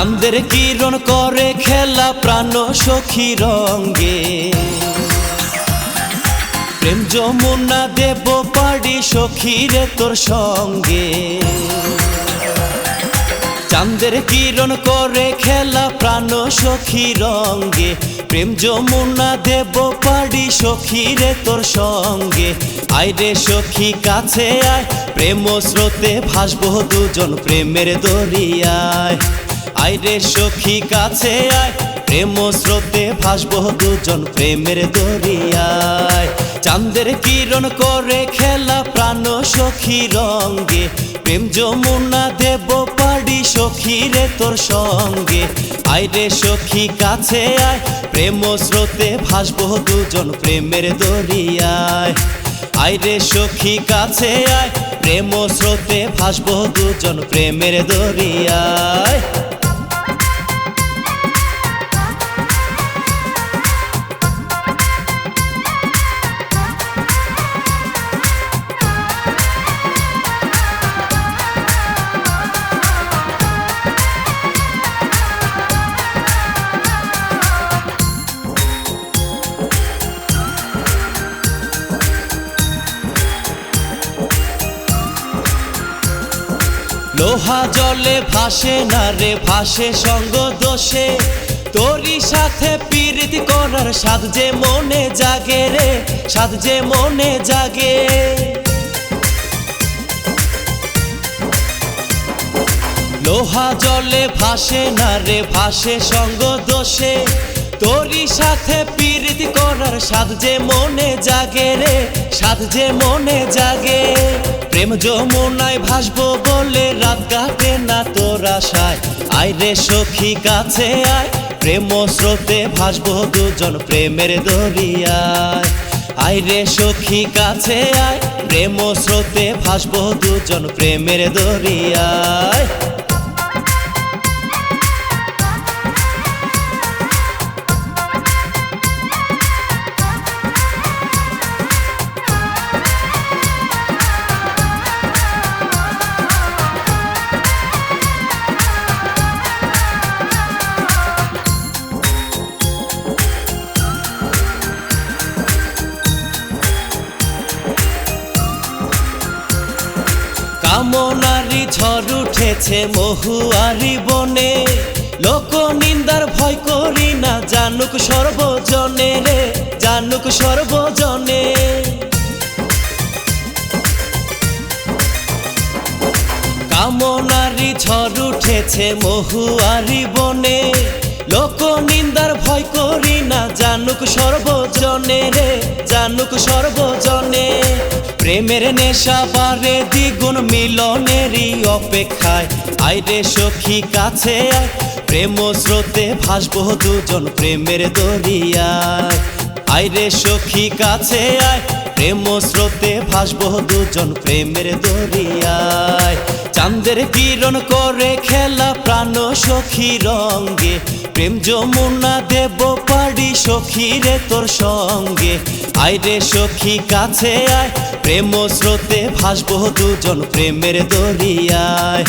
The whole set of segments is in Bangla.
চাঁদের কিরণ করে খেলা প্রাণ সখী রঙ্গে, প্রেম যমুনা দেব পাড়ি সখী রে তোর সঙ্গে। চাঁদের কিরণ করে খেলা প্রাণ সখী রঙ্গে, প্রেম যমুনা দেব পাড়ি সখী রে তোর সঙ্গে। আয় রে সখী কাছে আয়, প্রেম স্রোতে ভাসবো দুজন প্রেমের দরিয়ায়। আয় রে সখী কাছে আয়, প্রেম স্রোতে ভাসবো দুজন প্রেমের দরিয়ায়। চাঁদের কিরণ করে খেলা প্রাণ সখী রঙ্গে, প্রেম যমুনা দেব পাড়ি সখী রে তোর সঙ্গে। আয় রে সখী কাছে আয়, প্রেম স্রোতে ভাসবো দুজন প্রেমের দরিয়ায়। আয় রে সখী কাছে আয়, প্রেম স্রোতে ভাসবো দুজন প্রেমের দরিয়ায়। লোহা জলে ভাসে না রে ভাসে সঙ্গ দোষে, তোরই সাথে পীড়িত করার সাধ যে মনে জাগে রে, সাধ যে মনে জাগে। লোহা জলে ভাসে না রে ভাসে সঙ্গ দোষে, তোরই সাথে পীড়িত করার সাধ যে মনে জাগে রে, সাধ যে মনে জাগে। প্রেম যমুনায় ভাসবো বলে রাত কাটে না তোর আশায়। আয় রে সখী কাছে আয়, প্রেম স্রোতে ভাসবো দুজন প্রেমের দরিয়ায়। আয় রে সখী কাছে আয়, প্রেম স্রোতে ভাসবো দুজন প্রেমের দরিয়ায়। কামনারি ঝড় উঠেছে মহুয়ারি বনে, লোক নিন্দার ভয় করি না জানুক সর্বজনে রে, জানুক সর্বজনে। কামনারি ঝড় উঠেছে মহুয়ারি বনে, লোক নিন্দার ভয় করি না জানুক সর্বজনে রে, জানুক সর্বজনে। প্রেমের নেশা বারে দ্বিগুণ মিলনেরই অপেক্ষায়। আয় রে সখী কাছে আয়, প্রেম স্রোতে ভাসবো দুজন প্রেমের দরিয়ায়। আয় রে সখী কাছে আয়, প্রেম স্রোতে ভাসবো দুজন প্রেমের দরিয়ায়। চাঁদের কিরণ করে খেলা প্রাণ সখী রঙ্গে, প্রেম যমুনা দেব পাড়ি সখী রে তোর সঙ্গে। আয় রে সখী কাছে আয়, প্রেম স্রোতে ভাসবো দুজন প্রেমের দরিয়ায়।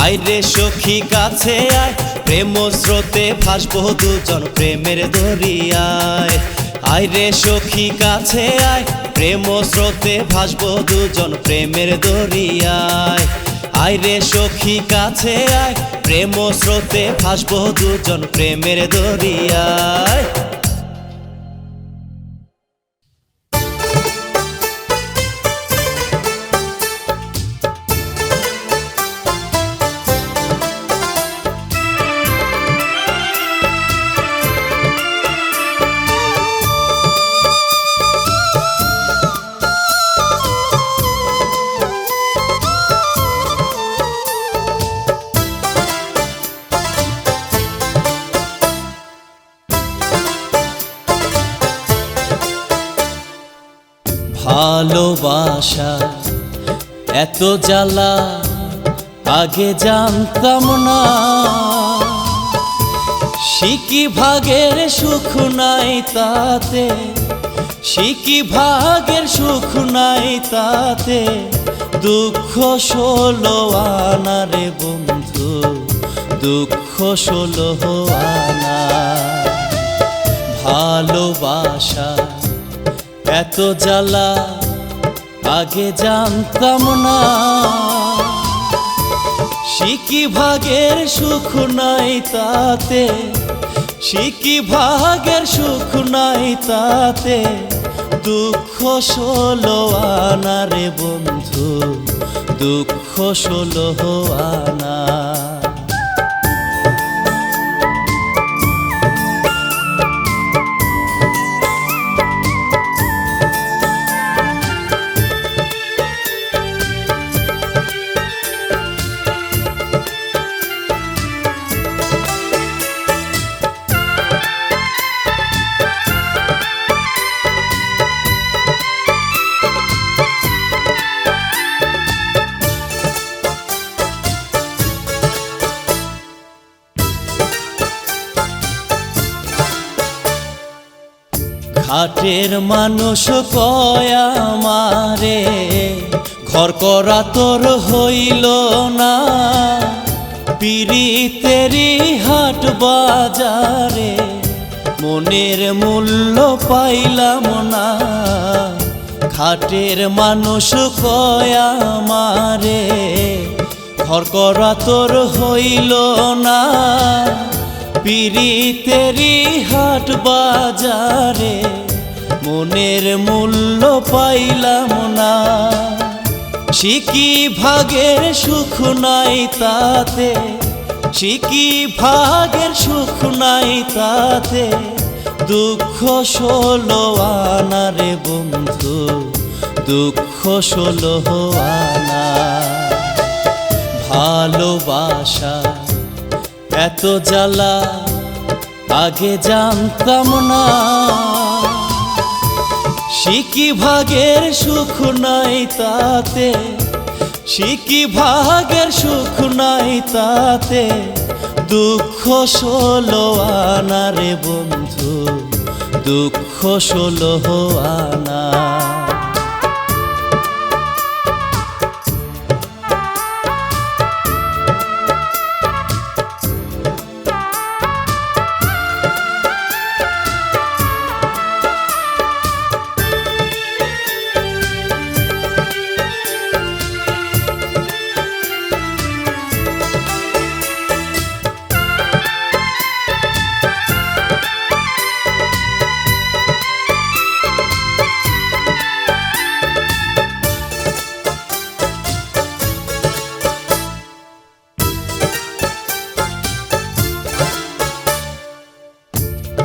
আয় রে সখী কাছে আয়, প্রেম স্রোতে ভাসবো দুজন প্রেমের দরিয়ায়। আয় রে সখী কাছে আয়, প্রেম স্রোতে ভাসবো দুজন প্রেমের দরিয়ায়। আয় রে সখী কাছে আয়, প্রেম স্রোতে ভাসবো দুজন প্রেমের দরিয়ায়। ভালোবাসা এত জ্বালা আগে জানতাম না, শিকি ভাগের সুখ নাই তাতে, শিকি ভাগের সুখ নাই তাতে, দুঃখ ষোলো আনা রে বন্ধু দুঃখ 16 আনা। ভালোবাসা এত জ্বালা আগে জানতাম না, শিকি ভাগের সুখ নাই তাতে, শিকি ভাগের সুখ নাই তাতে, দুঃখ 16 আনা রে বন্ধু, দুঃখ 16 আনা। ঘাটের মানুষ কয় আমারে, ঘর করা তোর হইল না, পিরিতেরি হাট বাজারে মনের মূল্য পাইলাম না। ঘাটের মানুষ কয় আমারে, ঘর করা তোর হইল না, পিরিতেরি হাট বাজারে মনের মূল্য পাইলাম না। শিকি ভাগের সুখ নাই তাতে, শিকি ভাগের সুখ নাই তাতে, দুঃখ 16 আনা রে বন্ধু, দুঃখ 16 আনা। ভালোবাসা এত জ্বালা আগে জানতাম না, শিকি ভাগের সুখ নাই তাতে, শিকি ভাগের সুখ নাই তাতে, দুঃখ 16 আনা রে বন্ধু, দুঃখ 16 আনা।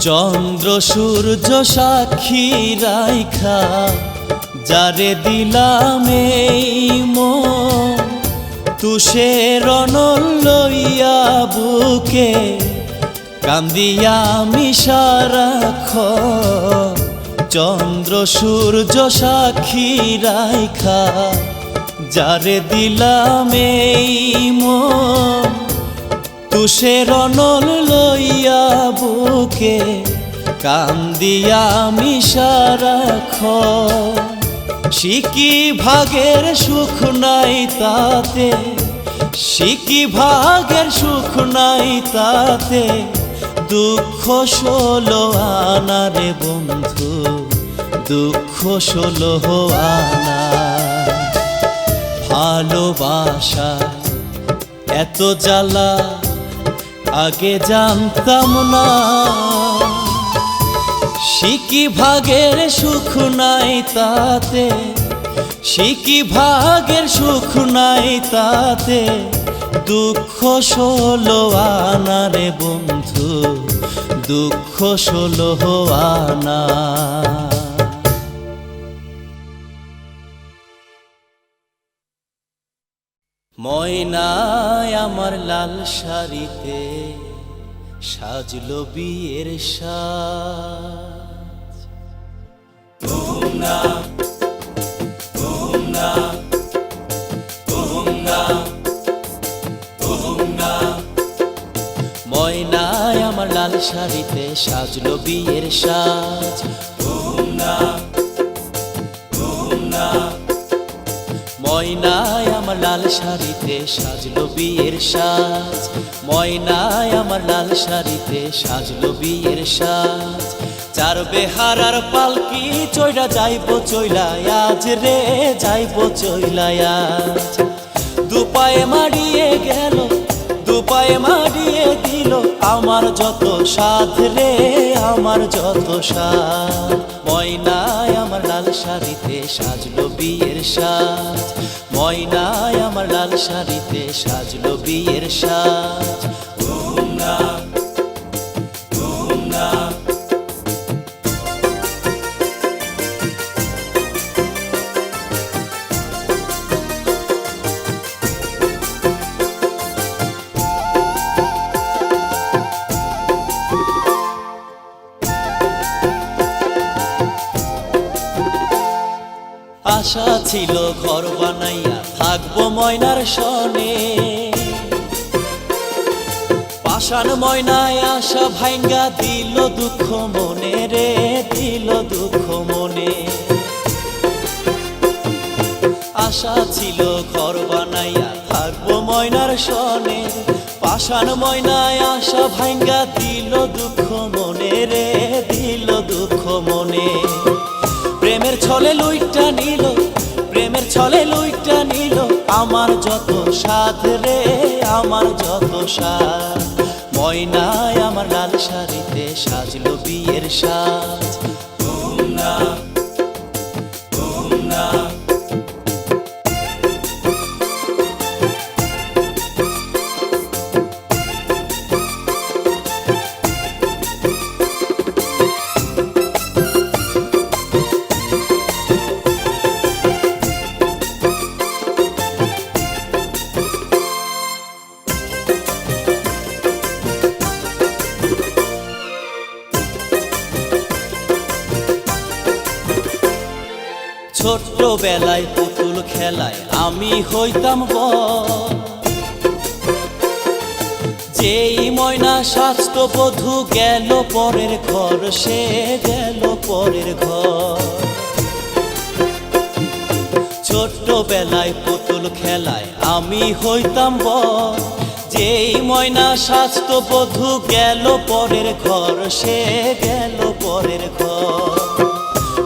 চন্দ্র সূর্য সাক্ষী রাইখা যারে দিলাম এই মন, তুষের অনল লইয়া বুকে কান্দিয়া আমি সারাক্ষণ। চন্দ্র সূর্য সাক্ষী রাইখা যারে দিলাম এই মন, তুষের অনল লইয়া বুকে কান্দিয়া আমি সারাক্ষণ। শিকি ভাগের সুখ নাই তাতে, শিকি ভাগের সুখ নাই তাতে, দুঃখ 16 আনা রে বন্ধু, দুঃখ 16 আনা। ভালোবাসা এত জ্বালা আগে জানতাম না, শিকি ভাগের সুখ নাই তাতে, শিকি ভাগের সুখ নাই তাতে, দুঃখ 16 আনা রে বন্ধু, দুঃখ 16 আনা। ময়নায় আমার লাল শাড়িতে সাজলো বিয়ের সাজ, ময়নায় আমার লাল শাড়িতে সাজলো বিয়ের সাজ, ময়নায় আমার লাল শাড়িতে সাজলো বিয়ের সাজ, ময়নায় আমার লাল শাড়িতে সাজলো বিয়ের সাজ। চার বেহারার পালকি চইলা যাইবো চইলা আজ রে, যাইবো চইলা আজ। দুপায়ে মাড়িয়ে গেল, দুপায়ে মাড়িয়ে দিল আমার যত সাধ রে, আমার যত সাধ। ময়নায় আমার লাল শাড়িতে সাজলো বিয়ের সাজ, ময়নায় আমার লাল শাড়িতে সাজলো বিয়ের সাজ। ঘুমনা ঘুমনা আশা ছিল ঘর বানাইয়া থাকবো ময়নার সনে, পাষাণ ময়নায় আশা ভাঙ্গা দিল দুঃখ মনে রে, দিল দুঃখ মনে। আশা ছিল ঘর বানাইয়া থাকবো ময়নার সনে, পাষাণ ময়নায় আশা ভাঙ্গা দিল দুঃখ মনে রে, দিল দুঃখ মনে। প্রেমের ছলে লুইটা নিল, প্রেমের ছলে লুইটা নিল আমার যত সাধ রে, আমার যত সাধ। ময়নায় আমার লাল শাড়িতে সাজলো বিয়ের সাজ। ঘুমনা ঘুমনা ছোট্টবেলায় পুতুল খেলায় আমি হইতাম বড়, যেই ময়না সাজত বধূ গেল পরের ঘর, সে গেল পরের ঘর। ছোট্টবেলায় পুতুল খেলায় আমি হইতাম বড়, যেই ময়না সাজত বধূ গেল পরের ঘর, সে গেল পরের ঘর।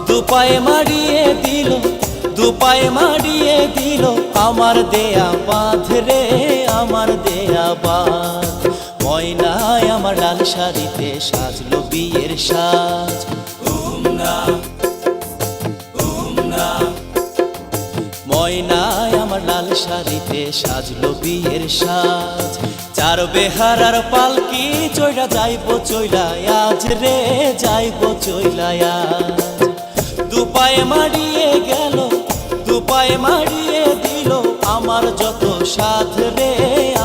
দুপায়ে মাড়িয়ে দিল, দুপায়ে মাড়িয়ে দিল আমার দেয়া বাঁধ রে, আমার দেয়া বাঁধ। ময়নায় আমার লাল শাড়িতে সাজলো বিয়ের সাজ। ঘুমনা ঘুমনা ময়নায় আমার লাল শাড়িতে সাজলো বিয়ের সাজ। চার বেহারার পালকি চইলা যাইবো চইলা আজ রে, যাইবো চইলা আজ। দুপায়ে মাড়িয়ে গেল, দুপায়ে মাড়িয়ে দিল আমার যত সাধ রে,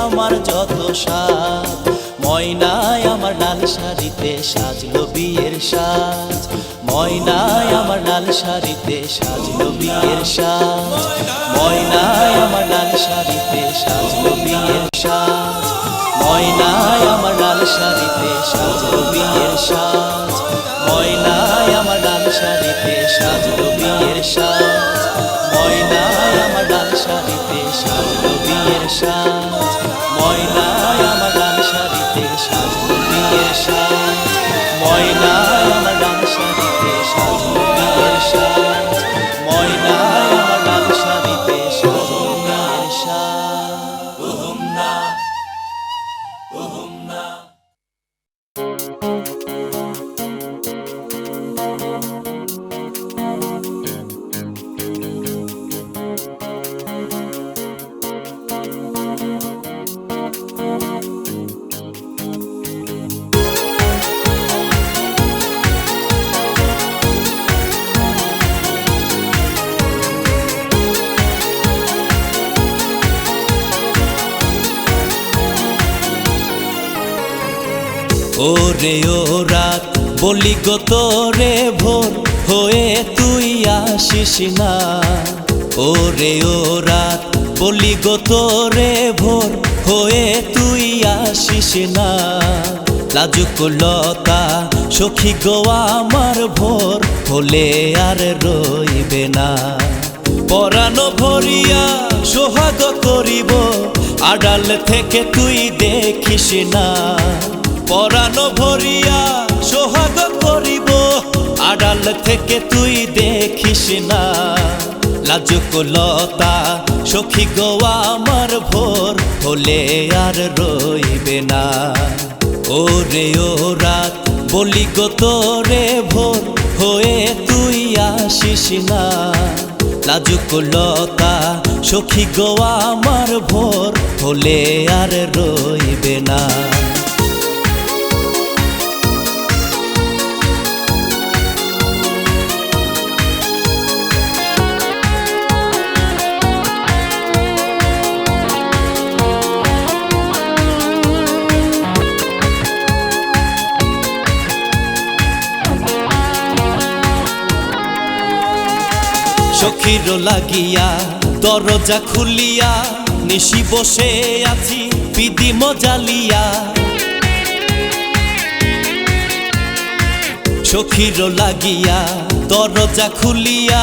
আমার যত সাধ। ময়নায় আমার লাল শাড়িতে সাজলো বিয়ের সাজ, ময়নায় আমার লাল শাড়িতে সাজলো বিয়ের সাজ। ময়নায় আমার লাল শাড়িতে সাজলো বিয়ের সাজ, ময়নায় আমার লাল শাড়িতে সাজলো বিয়ের সাজ। ময়নায় আমার লাল শাড়িতে সাজলো বিয়ের সাজ, ময়নায় আমার লাল শাড়িতে সাজলো বিয়ের সাজ। ময়নায় আমার লাল শাড়িতে সাজলো বিয়ের সাজ, ময়নায় আমার লাল শাড়িতে সাজলো বিয়ের সাজ। ময়নায় আমার লাল শাড়িতে সাজলো বিয়ের সাজ। ঘুমনা ঘুমনা ওরে ও রাত বলি গো তোরে ভোর হয়ে তুই আসিস না। ওরে ও রাত বলি গো তোরে ভোর হয়ে তুই আসিস না। লাজুক লতা সখী গো আমার ভোর হলে আর রইবে না। পরানো ভরিয়া সোহাগ করিব আড়াল থেকে তুই দেখিস না। পরানো ভরিয়া সোহাগ করিব আড়াল থেকে তুই দেখিস না। লাজুক লতা সখী গো আমার ভোর হলে আর রইবে না। ওরে ও রাত বলি গো তোরে ভোর হয়ে তুই আসিস না। লাজুক লতা সখী গো আমার ভোর হলে আর রইবে না। সখীর লাগিয়া দরজা খুলিয়া নিশি বসে আছি পিদিম জ্বালিয়া। সখীর লাগিয়া দরজা খুলিয়া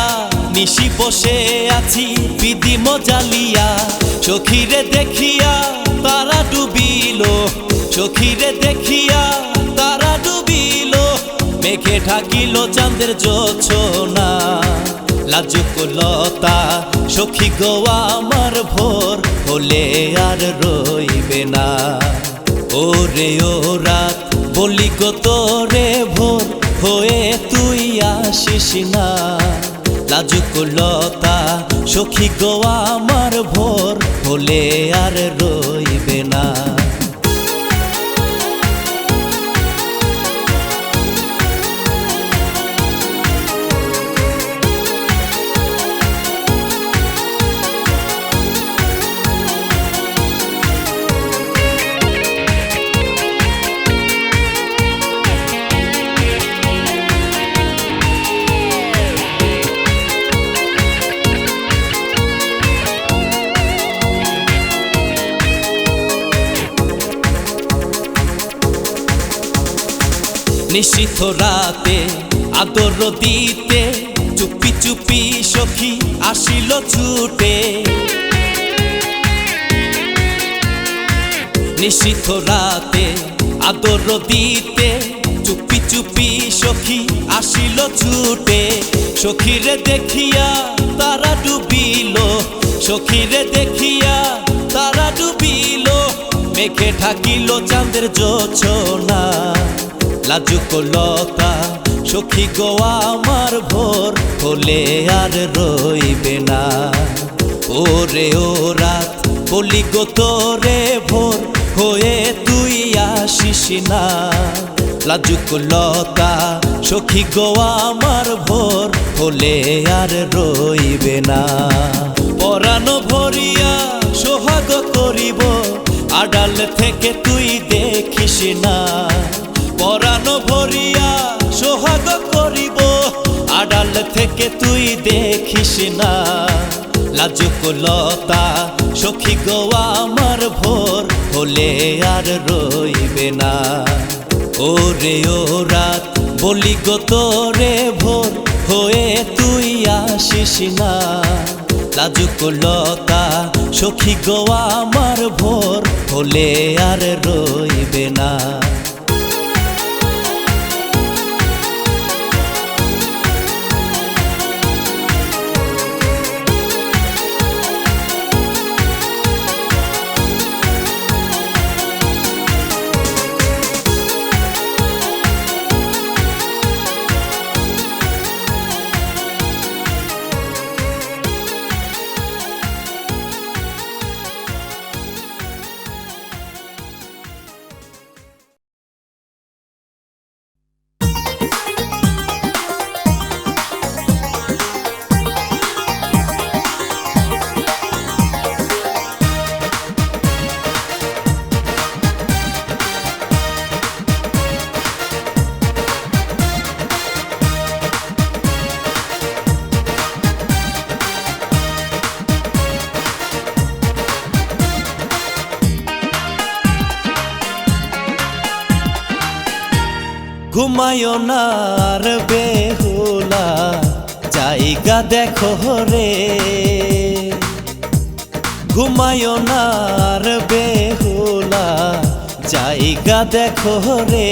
নিশি বসে আছি পিদিম জ্বালিয়া। সখীরে দেখিয়া তারা ডুবিল, সখীরে দেখিয়া তারা ডুবিল, মেঘে ঢাকিল চাঁদের জোছনা। লাজুক লতা সখী গো আমার ভোর হলে আর রইবে না। ওরে ও রাত বলি গো তোরে ভোর হয়ে তুই আসিস না। লাজুক লতা সখী গো আমার ভোর হলে আর রইবে না। নিশীথ রাতে আদর দিতে চুপি চুপি সখী আসিল ছুটে। নিশীথ রাতে আদর দিতে চুপি চুপি সখী আসিল ছুটে। সখীরে দেখিয়া তারা ডুবিল, সখীরে দেখিয়া তারা ডুবিল, মেঘে ঢাকিল চাঁদের জোছনা। লাজুক লতা সখী গো আমার ভোর হলে আর রইবে না। ওরে ও রাত বলি গো তোরে ভোর হয়ে তুই আসিস না। লাজুক লতা সখী গো আমার ভোর হলে আর রইবে না। পরানো ভরিয়া সোহাগ করিব আড়াল থেকে তুই দেখিস না। পরানো ভরিয়া সোহাগ করিব আড়াল থেকে তুই দেখিস না। লাজুক লতা সখী গো আমার ভোর হলে আর রইবে না। ওরে ও রাত বলি গো তোরে ভোর হয়ে তুই আসিস না। লাজুক লতা সখী গো আমার ভোর হলে আর রইবে না। ঘুমায়ো না আর বেহুলা জায়গা দেখো রে, ঘুমায়ো না আর বেহুলা, জায়গা দেখো রে।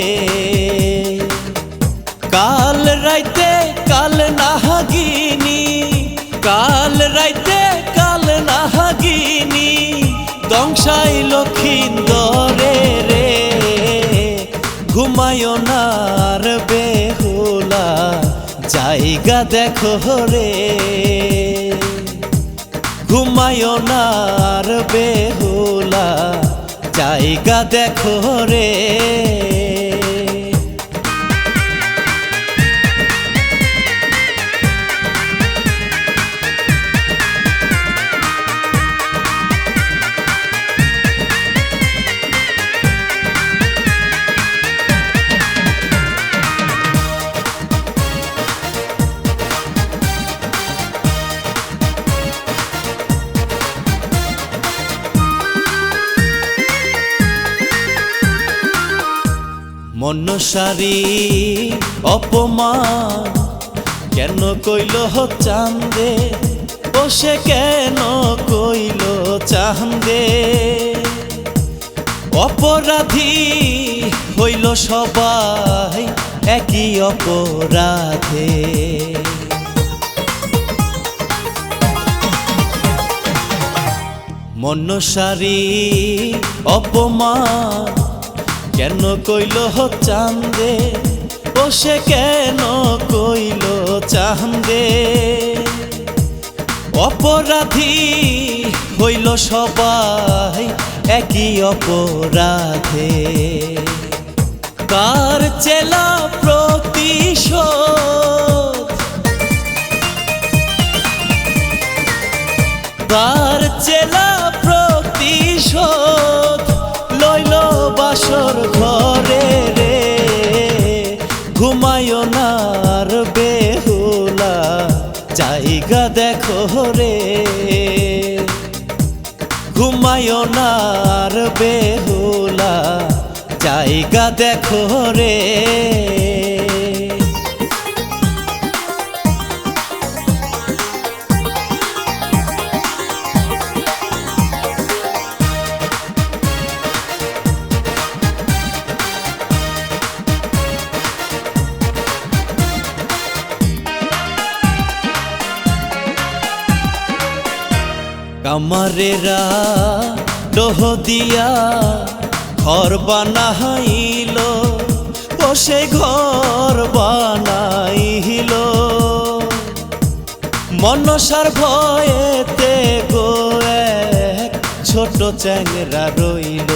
কাল রাইতে কাল নাহাগিনী, কাল রাইতে কাল নাহাগিনী, দংশাই লক্ষিন্দরে রে। ঘুমায়ো না আর বেহুলা, জায়গা দেখো রে, ঘুমায়ো না আর বেহুলা, জায়গা দেখো রে। মনসারি অপমান কেন কইল চান্দে, বসে কেন কইল চান্দে। অপরাধী হইল সবাই একই অপরাধে, মনসারি অপমান কেন কইল চান্দে, বসে কেন কইল চান্দে। অপরাধী হইল সবাই একই অপরাধে, কার চেলা প্রতিশোধ, কার চেলা প্রতিশোধ লইল বাসর ঘরে রে। ঘুমায়ো না আর বেহুলা, জায়গা দেখো রে, ঘুমায়ো না আর বেহুলা, জায়গা দেখো রে। কামারেরা লোহ দিয়া ঘর বানাইল, ও সে ঘর বানাইল। মনসার ভয়েতে গো এক ছোট চ্যাংরা রইল।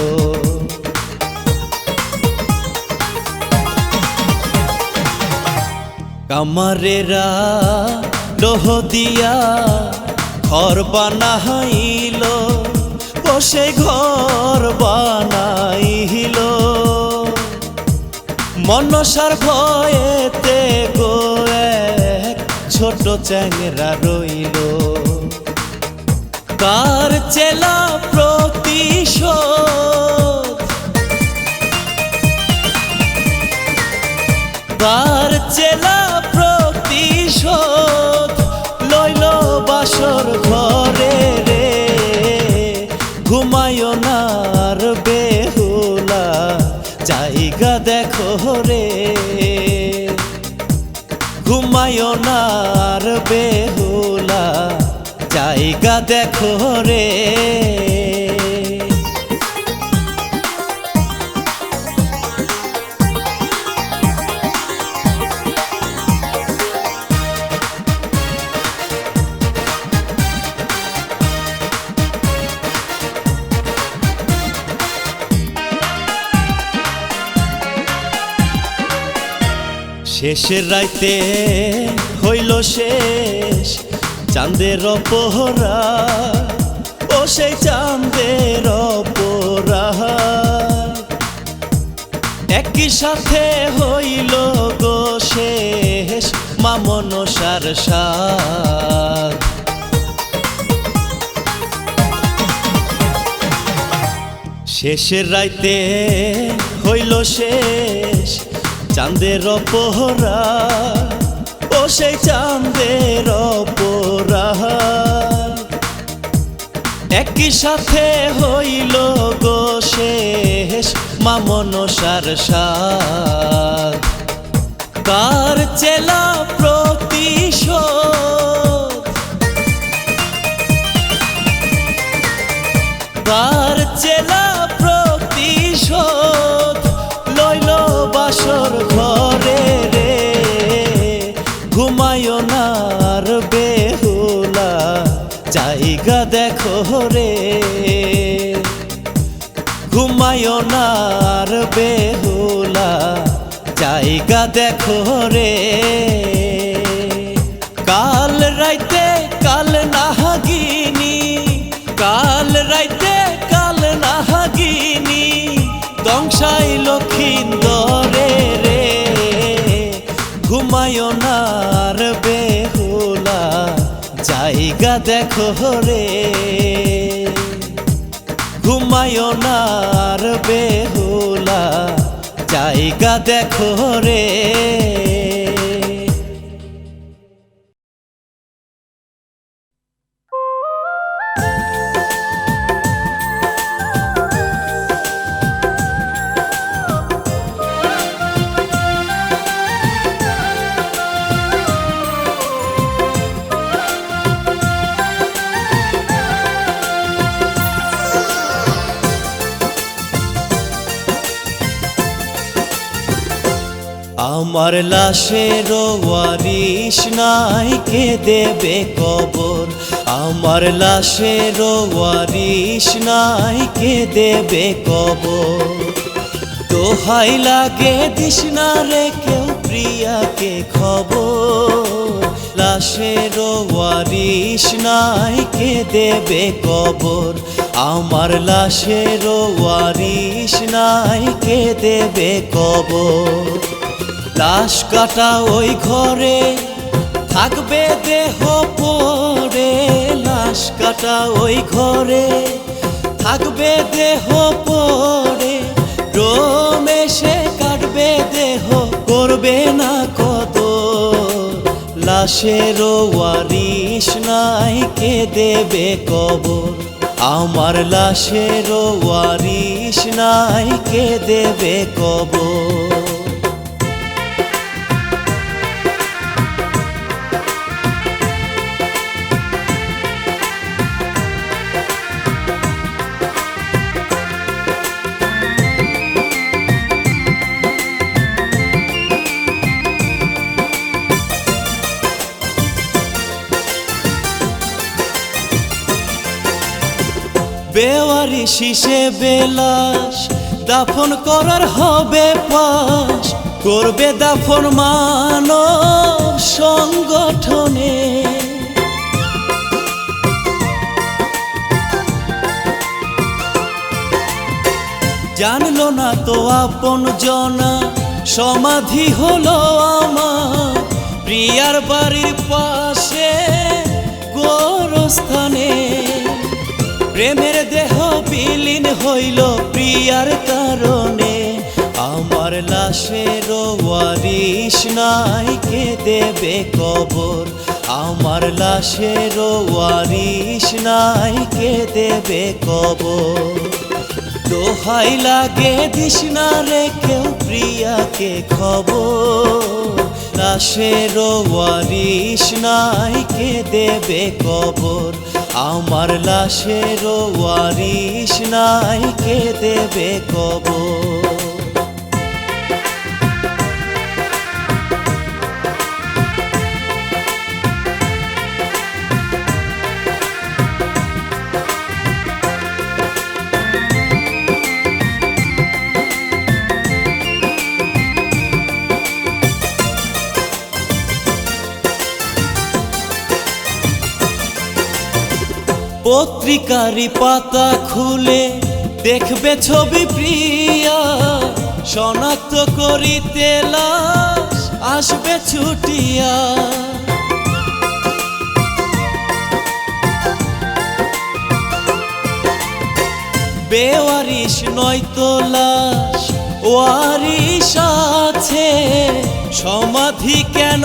কামারেরা লোহ দিয়া ঘর বানাইল, ও সে ঘর বানাইল। মনসার ভয়েতে গো এক ছোট চ্যাংরা রইল। কার চেলা প্রতিশোধ, কার চেলা প্রতিশোধ লইল বাসর ঘরে রে। ঘুমায়ো না আর বেহুলা, জায়গা দেখো রে, ঘুমায়ো না আর বেহুলা, জায়গা দেখো রে। শেষের রাইতে হইল শেষ চাঁদের পহরা, ও সেই চাঁদের পহরা। একই সাথে হইল গো শেষ মা মনসার সাথ। শেষের রাইতে হইল শেষ চাঁদের পহরা, ও সেই চাঁদের অপরাধ। একই সাথে হইল গো শেষ মা মনসার সাথ। কার চেলা প্রতিশোধ, কার চেলা প্রতিশোধ লইল বাসর ঘরে রে। ঘুমায়ো না আর বেহুলা জায়গা দেখো রে। ঘুমায়ো না আর বেহুলা জায়গা দেখো রে। কাল রাইতে কাল নাহাগিনী, কাল রাইতে কাল নাহাগিনী দংশাই লক্ষিন্দরে রে। ঘুমায়ো না আর বেহুলা জায়গা দেখো রে। ঘুমায়ো না আর বেহুলা জায়গা দেখো রে। আমার লাশের ওয়ারিশ নাই কে দেবে কবর। আমার লাশের ওয়ারিশ নাই কে দেবে কবর। দোহাই লাগে দিস না রে কেউ প্রিয়াকে খবর। লাশের ওয়ারিশ নাই কে দেবে কবর। আমার লাশের ওয়ারিশ নাই কে দেবে কবর। লাশ কাটা ওই ঘরে থাকবে দেহ পড়ে। লাশ কাটা ওই ঘরে থাকবে দেহ পড়ে। রমেশে কাটবে দেহ করবে না কদর। লাশের ওয়ারিশ নাই কে দেবে কবর। আমার লাশের ওয়ারিশ নাই কে দেবে কবর। বেওয়ারিশ হিসেবে লাশ দাফন করার হবে পাশ। করবে দাফন মানব সংগঠনে। জানলো না তো আপন জনা সমাধি হলো আমার প্রিয়ার বাড়ির পাশে গোরস্থানে। প্রেমের দেহ বিলীন হইল প্রিয়ার কারণে। আমার লাশের ওয়ারিশ নাই কে দেবে কবর। আমার লাশের ওয়ারিশ নাই কে দেবে কবর। দোহাই লাগে দিস না রে কেউ প্রিয়াকে খবর। লাশের ওয়ারিশ নাই কে দেবে কবর। আমার লাশের ওয়ারিশ নাই কে দেবে কবর। পত্রিকারি পাতা খুলে দেখবে ছবি প্রিয়া। শনাক্ত করিতে লাশ আসবে ছুটিয়া। বেওয়ারিশ নয়তো লাশ ওয়ারিশ আছে। সমাধি কেন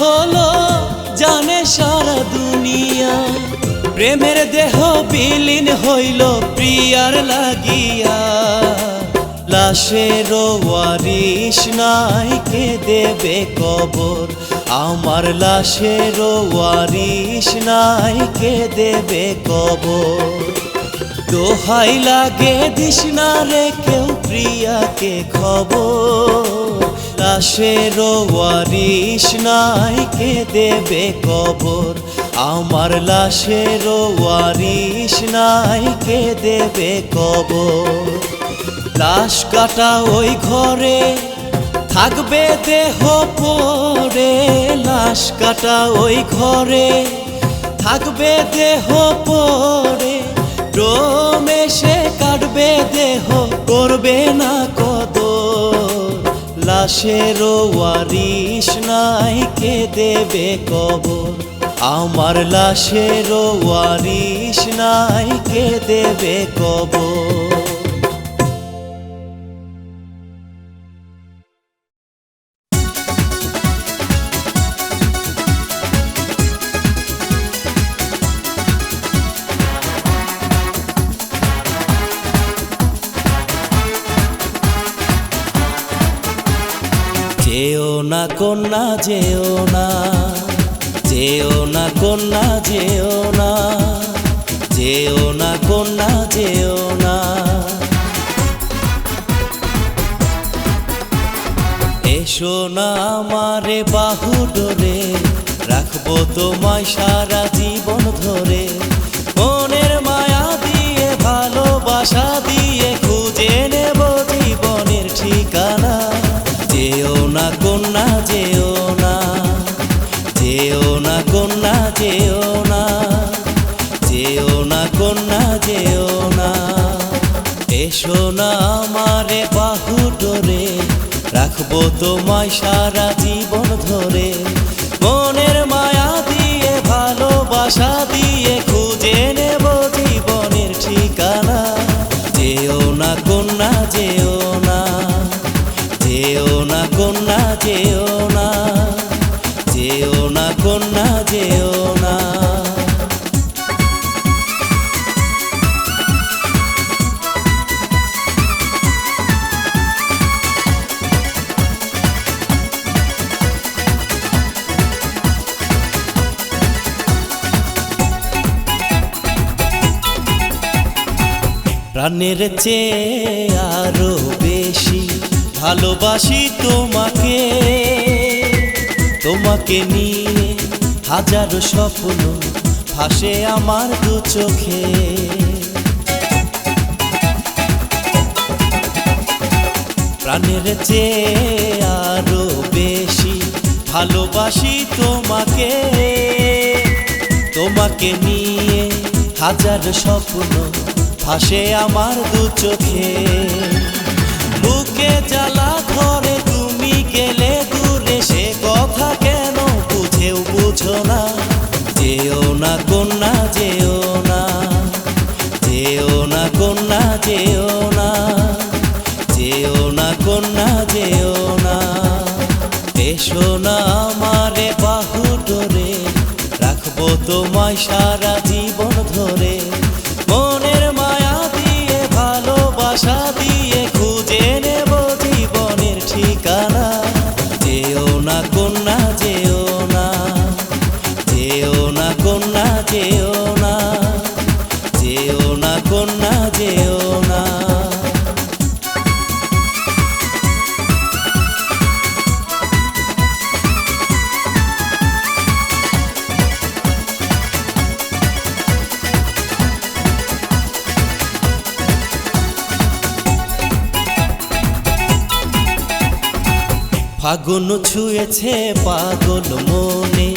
হলো জানে সারা দুনিয়া, প্রেমের দেহ বিলীন হইল প্রিয়ার লাগিয়া। লাশের ওয়ারিশ নাই কে দেবে কবর, আমার লাশের ওয়ারিশ নাই কে দেবে কবর। দোহাই লাগে দিস না রে কেউ প্রিয়াকে খবর, লাশের ওয়ারিশ নাই কে দেবে কবর, আমার লাশের ওয়ারিশ নাই কে দেবে কবর। লাশ কাটা ওই ঘরে থাকবে দেহ পড়ে, লাশ কাটা ওই ঘরে থাকবে দেহ পড়ে, রমেশে কাটবে দেহ করবে না কদর। লাশের ওয়ারিশ নাই কে দেবে কবর, আমার লাশের ওয়ারিশ নাই কে দেবে কবর। যেও না কন্যা যেও না, যেও না কন্যা যেও না, যেও না কন্যা যেও না। এসো না আমারে বাহু ডোরে, রাখবো তোমায় সারা জীবন ধরে। মনের মায়া দিয়ে ভালোবাসা দিয়ে খুঁজে নেব জীবনের ঠিকানা। যেও না কন্যা যেও না, যেও না কন্যা যেও না, যেও না কন্যা যেও না। এসো না আমারে বাহু ডোরে, রাখবো তোমায় সারা জীবন ধরে। মনের মায়া দিয়ে ভালোবাসা দিয়ে খুঁজে নেব জীবনের ঠিকানা। যেও না কন্যা যেও না, যেও না কন্যা যেও না, যেও না কন্যা যেও না। প্রাণের চেয়ে আরো বেশি ভালোবাসি তোমাকে, তোমাকে নিয়ে হাজারো স্বপ্ন ভাসে আমার দু চোখে। প্রাণের চেয়ে আরো বেশি ভালোবাসি তোমাকে, তোমাকে নিয়ে হাজারো স্বপ্ন ভাসে আমার দু চোখে। বুকে জ্বালা ধরে তুমি গেলে দূরে, সে কথা কেন বুঝেও বুঝো না। যেও না কন্যা যেও না, যেও না কন্যা যেও না, যেও না কন্যা যেও না। এসো না আমারে বাহু ডোরে, রাখবো তোমায় সারা জীবন ধরে। মনের মায়া দিয়ে ভালোবাসা দিয়ে খুঁজে নেব জীবনের ঠিকানা। যেও না কন্যা যেও না, যেও না কন্যা যেও না, যেও না কন্যা যেও না। ফাগুন ছুঁয়েছে পাগল মনে,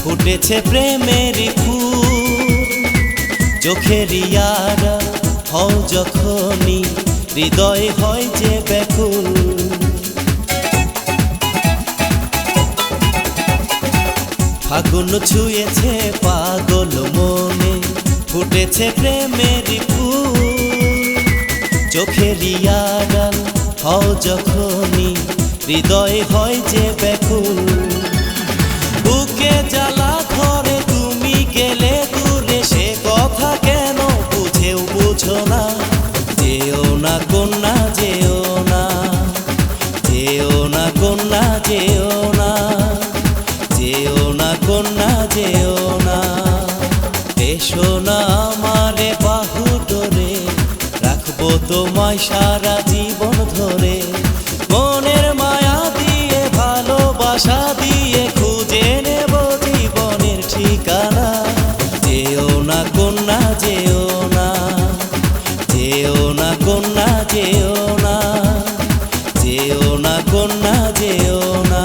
ফুটেছে প্রেমের ফুল। চোখের ইয়ারা হও যখনই, হৃদয় হয় যে ব্যাকুল। ফাগুন ছুঁয়েছে পাগল মনে, ফুটেছে প্রেমের ফুল। চোখের ইয়ারা হও যখনই, হৃদয় হয় যে ব্যাকুল। বুকে জ্বালা ধরে তুমি গেলে দূরে, সে কথা কেন বুঝেও বুঝো না। যেও না কন্যা যেও না, যেও না কন্যা যেও না, যেও না কন্যা যেও না। এসো না আমারে বাহু ডোরে, রাখবো তোমায় সারা জীবন ধরে। মনের মায়া দিয়ে ভালোবাসা দিয়ে খুঁজে নেব জীবনের ঠিকানা। যেও না কন্যা যেও না, যেও না কন্যা যেও না, যেও না কন্যা যেও না,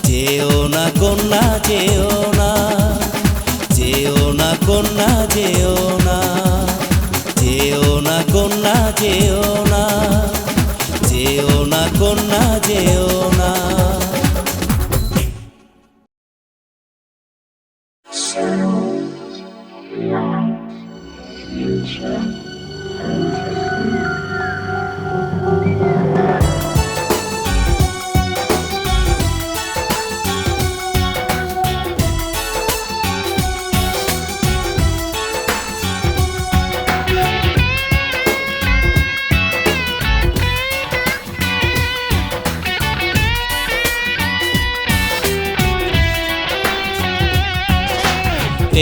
যেও না কন্যা যেও না, যেও না কন্যা যেও না, যেও না কন্যা যেও না, যেও না কন্যা যেও না।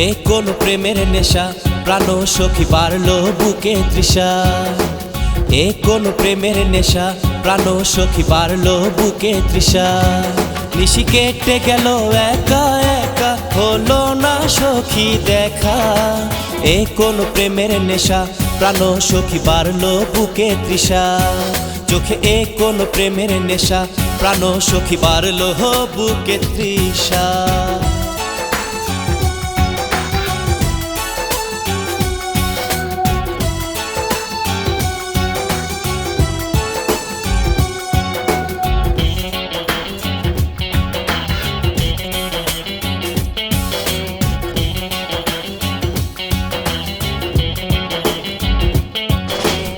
এ কোন প্রেমের নেশা, প্রাণ সখী বাড়লো বুকে তৃষা। এ কোন প্রেমের নেশা, প্রাণ সখী বাড়লো বুকে তৃষা। নিশি কেটে গেল একা একা, হলো না সখী দেখা। এ কোন প্রেমের নেশা, প্রাণ সখী বাড়লো বুকে তৃষা। চোখে এ কোন প্রেমের নেশা, প্রাণ সখী বাড়লো বুকে তৃষা।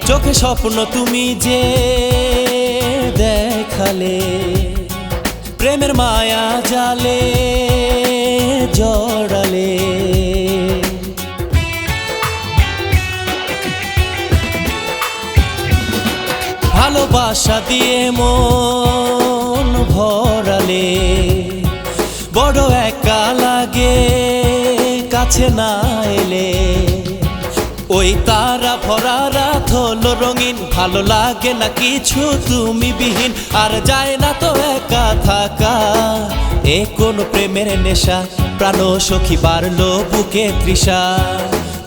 চোখে স্বপ্ন তুমি যে দেখালে, প্রেমের মায়া জালে জড়ালে। ভালোবাসা দিয়ে মন ভরালে, বড় একা লাগে কাছে না এলে। ওই তারা ভরা রাত হলো রঙিন, ভালো লাগে না কিছু তুমি বিহীন, আর যায় না তো একা থাকা। এ কোন প্রেমের নেশা, প্রাণ সখী বাড়লো বুকে তৃষা।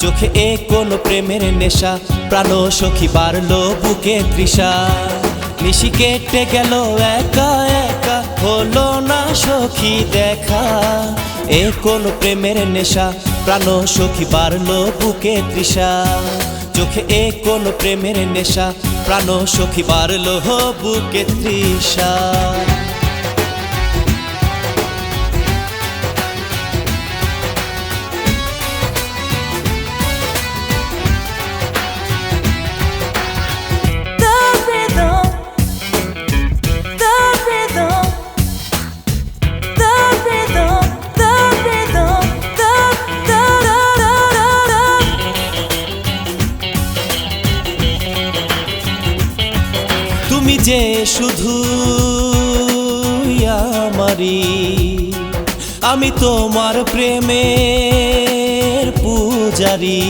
চোখে এ কোন প্রেমের নেশা, প্রাণ সখী বাড়লো বুকে তৃষা। নিশি কেটে গেল একা একা, হলো না সখী দেখা। এ কোন প্রেমের নেশা, প্রাণ সখী বাড়লো বুকে তৃষা। চোখে এ কোন প্রেমের নেশা, প্রাণ সখী বাড়লো বুকে তৃষা। তুমি যে শুধু আমারি, আমি তোমার প্রেমের পূজারি।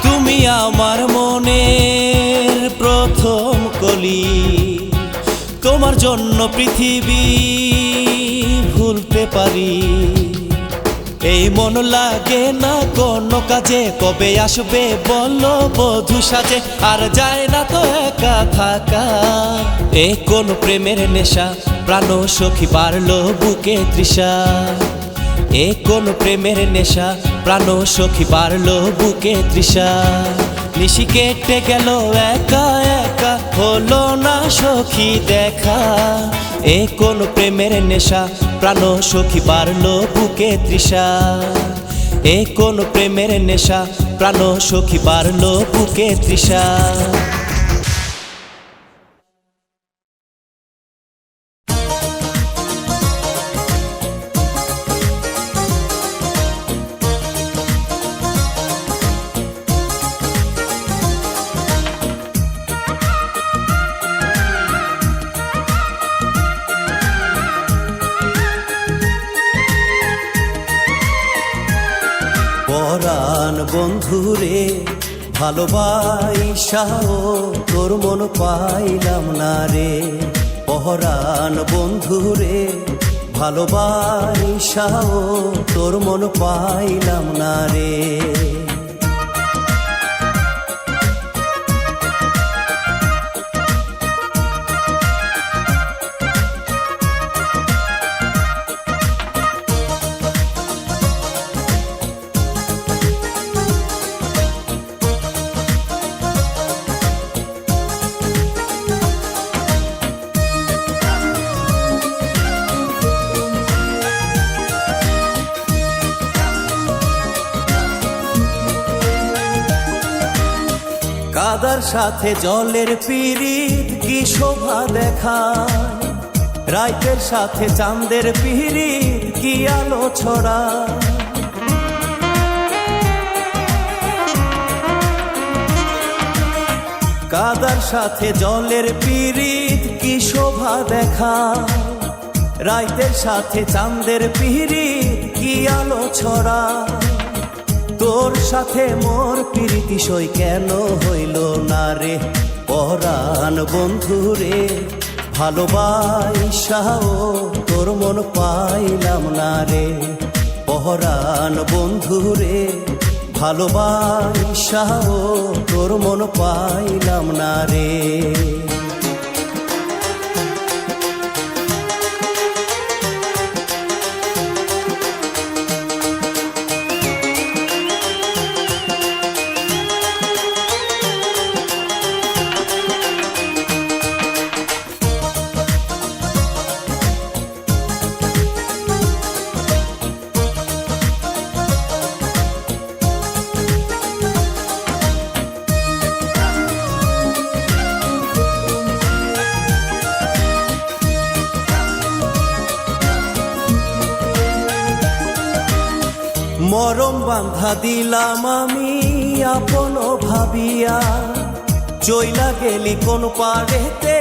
তুমি আমার মনের প্রথম কলি, তোমার জন্য পৃথিবী ভুলতে পারি। এই মন লাগে না কোনো কাজে, কবে আসবে বলো বধূ সাজে, আর যায় না তো একা থাকা। এ কোন প্রেমের নেশা, প্রাণ সখী বাড়লো বুকে তৃষা। এ কোন প্রেমের নেশা, প্রাণ সখী বাড়লো বুকে তৃষা। নিশি কেটে গেল একা একা, হলো না সখী দেখা। এ কোন প্রেমের নেশা, প্রাণ সখী বাড়লো বুকে তৃষা। এ কোন প্রেমের নেশা, প্রাণ সখী বাড়লো বুকে তৃষা। পরাণ বন্ধুরে ভালোবাসাও তোর মন পাইলাম না রে। পরাণ বন্ধুরে ভালোবাসাও তোর মন পাইলাম না রে। কাদার সাথে জলের পিরিত কি শোভা দেখায়, রাইতের সাথে চাঁদের পিরিত কি আলো ছড়ায়। কাদার সাথে জলের পিরিত কি শোভা দেখায়, রাইতের সাথে চাঁদের পিরিত কি আলো ছড়ায়। তোর সাথে মোর প্রীতি সই কেন হইল না রে। পরাণ বন্ধুরে ভালোবাসাও তোর মন পাইলাম না রে। পরাণ বন্ধুরে ভালোবাসাও তোর মন পাইলাম না রে। মরম বান্ধা দিলাম আমি আপন ভাবিয়া, চইলা গেলি কোন পারেতে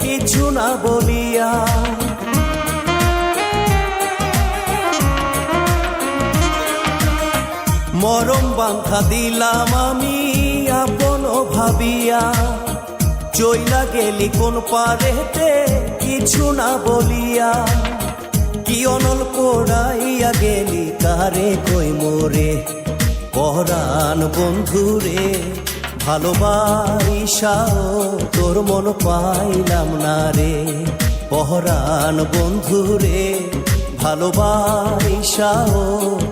কিছু না বলিয়া। মরম বান্ধা দিলাম আমি আপন ভাবিয়া, চইলা গেলি কোন পারেতে কিছু না বলিয়া। কি অনল পোড়াইয়া গেলি কারে কই মোরে। পরাণ বন্ধুরে ভালোবাসাও তোর মন পাইলাম না রে। পরাণ বন্ধুরে ভালোবাসাও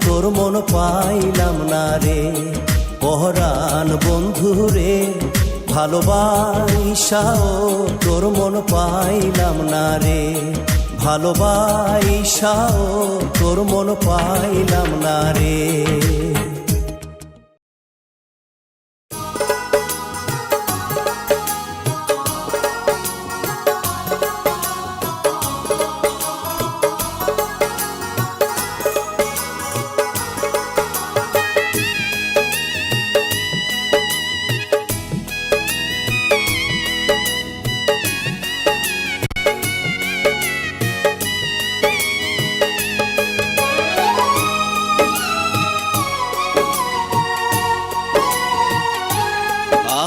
তোর মন পাইলাম না রে। পরাণ বন্ধুরে ভালোবাসাও তোর মন পাইলাম না রে। ভালোবাসাও তোর মন পাইলাম না রে।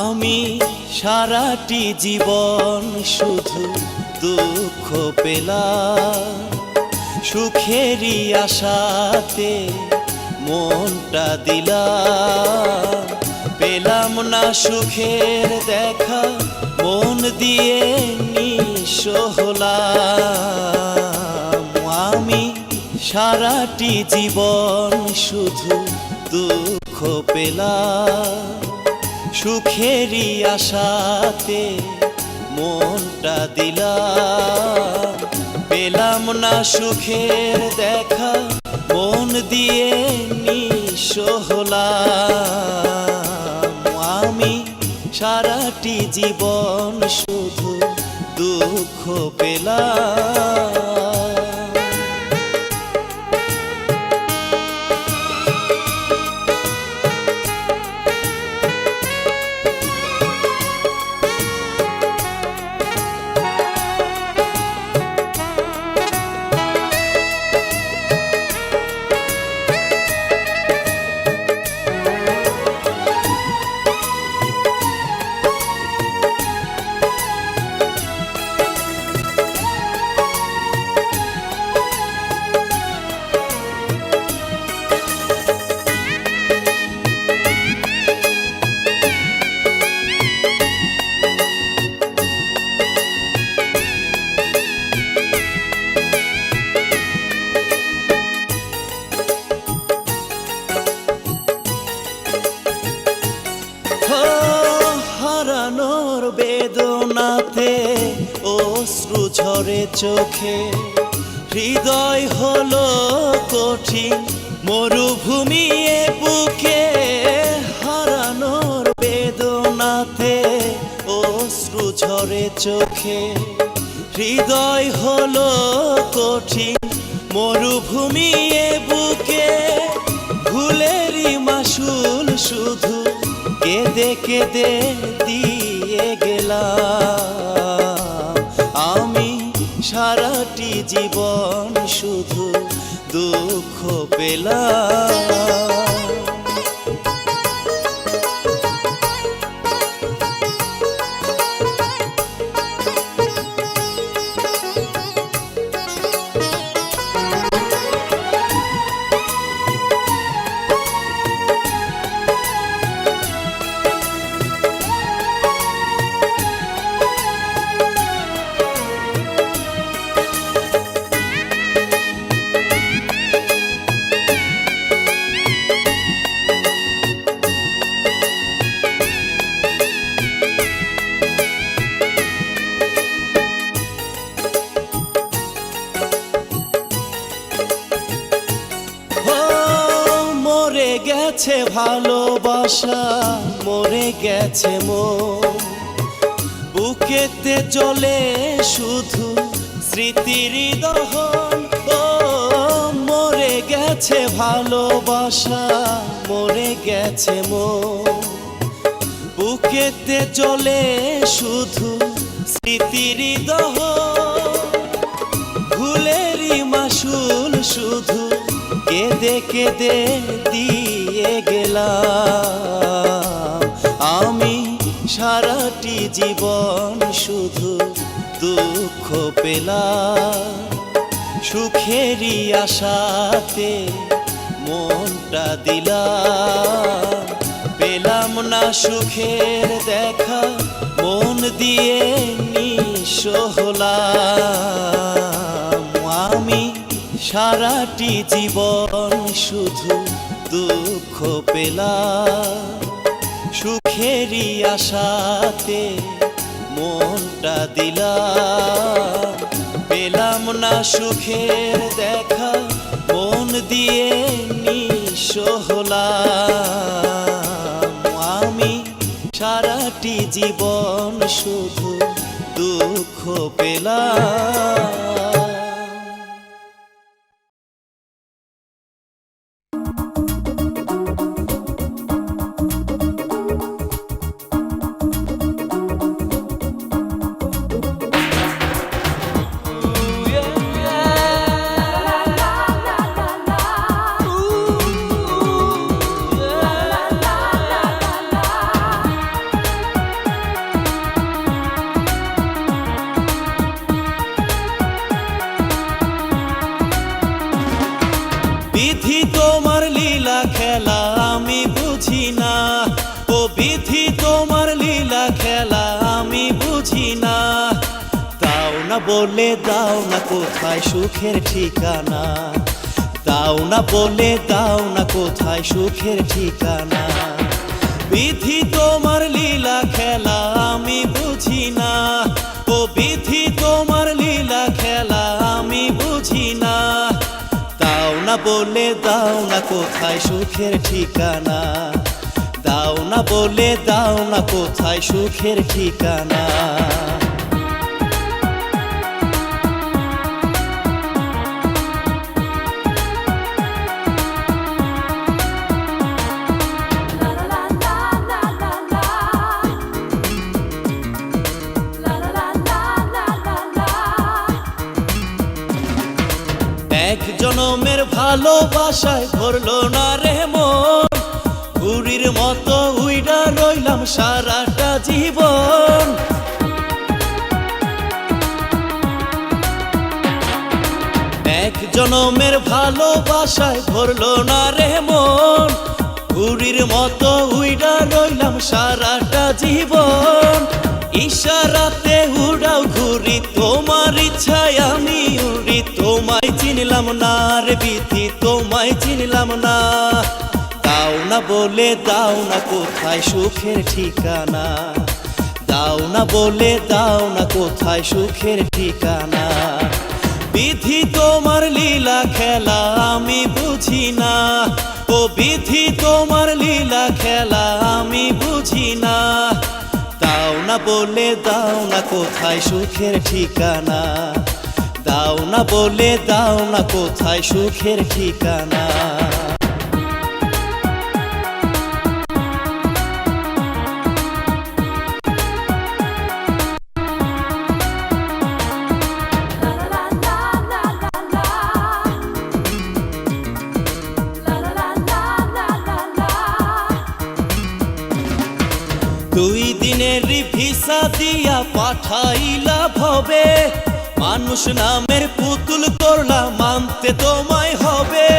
আমি সারাটি জীবন শুধু দুঃখ পেলাম, সুখেরই আশাতে মনটা দিলাম। পেলাম না সুখের দেখা, মন দিয়ে নিঃস্ব হলাম। আমি সারাটি জীবন শুধু দুঃখ পেলাম, সুখেরই আশাতে মনটা দিলাম। পেলাম না সুখের দেখা, মন দিয়ে নিঃস্ব হলাম। সারাটি জীবন শুধু দুঃখ পেলাম। হারানোর বেদনাতে অশ্রু ঝরে চোখে, হৃদয় হলো কঠিন মরুভূমি এ বুকে। হারানোর বেদনাতে অশ্রু ঝরে চোখে, হৃদয় হলো কঠিন মরুভূমি এ বুকে। ভুলেরই মাসুল শুধু কেঁদে কেঁদে দিয়ে গেলাম। আমি সারাটি জীবন শুধু দুঃখ পেলাম। মরে গেছে ভালোবাসা, মরে গেছে মন, বুকেতে চলে শুধু স্মৃতির দহন। ও মরে গেছে ভালোবাসা, মরে গেছে মন, বুকেতে চলে শুধু স্মৃতির দহন। ভুলেরই মাসুল শুধু কেঁদে কেঁদে দিয়ে গেলাম। আমি সারাটি জীবন শুধু দুঃখ পেলাম। সুখেরই আশাতে মনটা দিলাম, পেলাম না সুখের দেখা, মন দিয়ে নিঃস্ব হলাম। আমি সারাটি জীবন শুধু দুঃখ পেলাম। সুখেরই আশাতে মনটা দিলাম, পেলাম না সুখের দেখা, মন দিয়ে নিঃস্ব হলাম। আমি সারাটি জীবন শুধু দুঃখ পেলাম। বিধি তোমার লীলা খেলা আমি বুঝি না, ও বিধি তোমার লীলা খেলা আমি বুঝি না। দাও না বলে দাও না কোথায় সুখের ঠিকানা, দাও না বলে দাও না কোথায় সুখের ঠিকানা। বিধি তোমার লীলা খেলা আমি বুঝি না, ও বিধি তোমার লীলা খেলা আমি বুঝি না। দাও না বলে দাও না কোথায় সুখের ঠিকানা, দাও না বলে দাও না কোথায় সুখের ঠিকানা। এক জনমের ভালোবাসায় ভরলো না রে মন, ঘুড়ির মতো উইড়া রইলাম সারাটা জীবন। এক জনমের ভালোবাসায় ভরলো না রে মন, ঘুড়ির মতো উইড়া রইলাম সারাটা জীবন। ইশারাতে উড়াও ঘুরি তোমার ইচ্ছায় আমি উড়ি, তোমায় চিনলাম না রে বিধি তোমায় চিনলাম না। দাও না বলে দাও না কোথায় সুখের ঠিকানা, দাও না বলে দাও না কোথায় সুখের ঠিকানা। বিধি তোমার লীলা খেলা আমি বুঝি না, ও বিধি তোমার লীলা খেলা আমি বুঝি না। দাও না বলে দাও না কোথায় সুখের ঠিকানা, দাও না বলে দাও না কোথায় সুখের ঠিকানা। দুই দিনের ভিসা দিয়া পাঠাইলা ভবে, মানুষ নামের পুতুল করলা মানতে তোমায় হবে।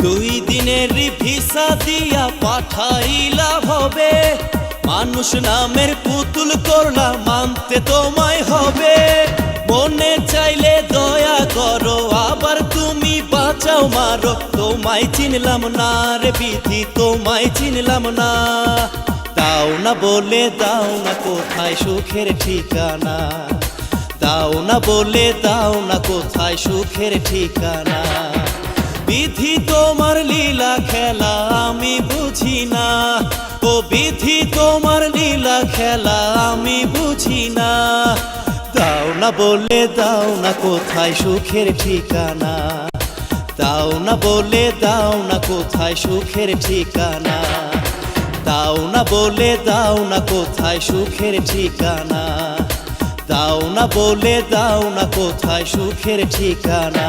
দুই দিনের ভিসা দিয়া পাঠাইলা ভবে, মানুষ নামের পুতুল করলা মানতে তোমায় হবে। মনে চাইলে দয়া করো আবার তুমি বাঁচাও মারো, তোমায় চিনলাম না রে বিধি তোমায় চিনলাম না। দাও না বলে দাও না কোথায় সুখের ঠিকানা, দাও না বলে দাও না কোথায় সুখের ঠিকানা। বিধি তোমার লীলা খেলা আমি বুঝি না, ও বিধি তোমার লীলা খেলা আমি বুঝি না। দাও না বলে দাও না কোথায় সুখের ঠিকানা, দাও না বলে দাও না কোথায় সুখের ঠিকানা। দাও না বলে দাও না কোথায় সুখের ঠিকানা, দাও না বলে দাও না কোথায় সুখের ঠিকানা।